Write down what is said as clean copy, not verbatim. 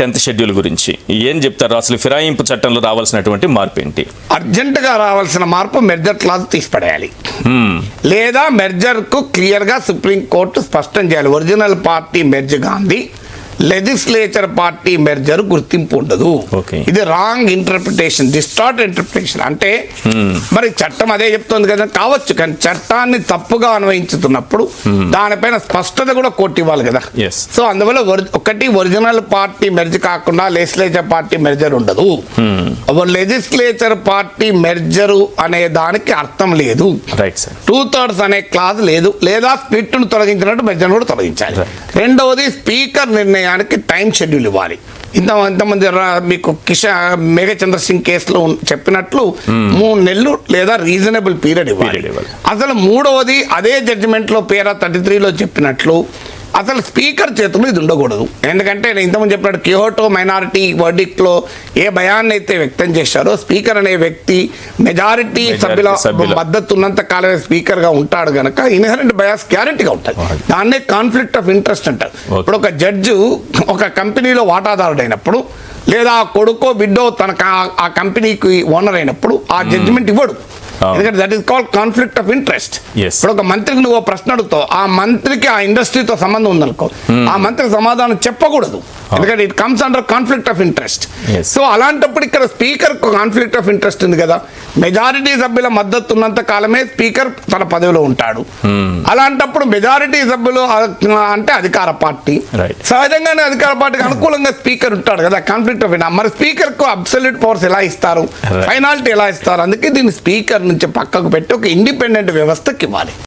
10th schedule గురించి ఏం చెప్తారు? అసలు ఫిరాయింపు చట్టంలో రావాల్సినటువంటి మార్పు ఏంటి? అర్జెంటుగా రావాల్సిన మార్పు మెర్జర్ క్లాజ్ తీసిపడేయాలి, లేదా మెర్జర్ కు క్లియర్ గా సుప్రీంకోర్టు స్పష్టం చేయాలి. Original party merge Gandhi, legislature party merger గుర్తింపు ఉండదు. ఇది రాంగ్ ఇంటర్ప్రిటేషన్, డిస్టార్ట్ ఇంటర్ప్రిటేషన్. అంటే మరి చట్టం అదే చెప్తుంది కదా, కావచ్చు, కానీ చట్టాన్ని తప్పుగా అన్వయించుతున్నప్పుడు దానిపైన స్పష్టత కూడా కోర్టు ఇవ్వాలి కదా. సో అందువల్ల ఒకటి ఒరిజినల్ పార్టీ మెర్జ్ కాకుండా లెజిస్లేచర్ పార్టీ మెర్జర్ ఉండదు. లెజిస్లేచర్ పార్టీ మెర్జరు అనే దానికి అర్థం లేదు. 2/3 అనే క్లాజ్ లేదు, లేదా స్ప్లిట్ ను తొలగించినట్టు మెర్జర్ కూడా తొలగించాలి. రెండవది స్పీకర్ నిర్ణయానికి టైం షెడ్యూల్ ఇవ్వాలి. ఇంతమంది మీకు మేఘచంద్ర సింగ్ కేసులో చెప్పినట్లు 3 నెలలు లేదా రీజనబుల్ పీరియడ్ ఇవ్వాలి. అసలు మూడవది అదే జడ్జిమెంట్ లో పేరా 33లో చెప్పినట్లు అసలు స్పీకర్ చేతులు ఇది ఉండకూడదు. ఎందుకంటే నేను ఇంతకుముందు చెప్పినట్టు కియోటో మైనారిటీ వర్డిక్ట్ లో ఏ భయాన్ని అయితే వ్యక్తం చేశారో, స్పీకర్ అనే వ్యక్తి మెజారిటీ సభ్యుల మద్దతు ఉన్నంత కాలమే స్పీకర్ గా ఉంటాడు కనుక ఇన్హరెంట్ బయాస్ గ్యారెంటీగా ఉంటుంది. దాన్నే కాన్ఫ్లిక్ట్ ఆఫ్ ఇంట్రెస్ట్ అంటారు. ఇప్పుడు ఒక జడ్జు ఒక కంపెనీలో వాటాదారుడు అయినప్పుడు, లేదా ఆ కొడుకో బిడ్డో తనకు ఆ కంపెనీకి ఓనర్ అయినప్పుడు ఆ జడ్జిమెంట్ ఇవ్వడు. ఎందుకంటే that is called conflict of interest. ఇప్పుడు ఒక మంత్రికి నువ్వు ప్రశ్న అడుగుతావు, ఆ మంత్రికి ఆ ఇండస్ట్రీతో సంబంధం ఉందనుకో, ఆ మంత్రికి సమాధానం చెప్పకూడదు, ఎందుకంటే it comes under conflict of interest. So అలాంటప్పుడు ఇక్కడ స్పీకర్ కాన్ఫ్లిక్ట్ ఆఫ్ ఇంట్రెస్ట్ ఉంది కదా, మెజారిటీ సభ్యుల మద్దతు ఉన్నంత కాలమే స్పీకర్ తన పదవిలో ఉంటాడు. అలాంటప్పుడు మెజారిటీ సభ్యులు అంటే అధికార పార్టీ, సహజంగానే అధికార పార్టీకి అనుకూలంగా స్పీకర్ ఉంటాడు కదా, కాన్ఫ్లిక్ట్ ఆఫ్ ఇంట్రెస్ట్. మరి స్పీకర్ కు అబ్సల్యూట్ పవర్స్ ఎలా ఇస్తారు, ఫైనాలిటీ ఎలా ఇస్తారు? అందుకే దీన్ని స్పీకర్ నుంచి పక్కకు పెట్టి ఒక ఇండిపెండెంట్ వ్యవస్థకి ఇవ్వాలి.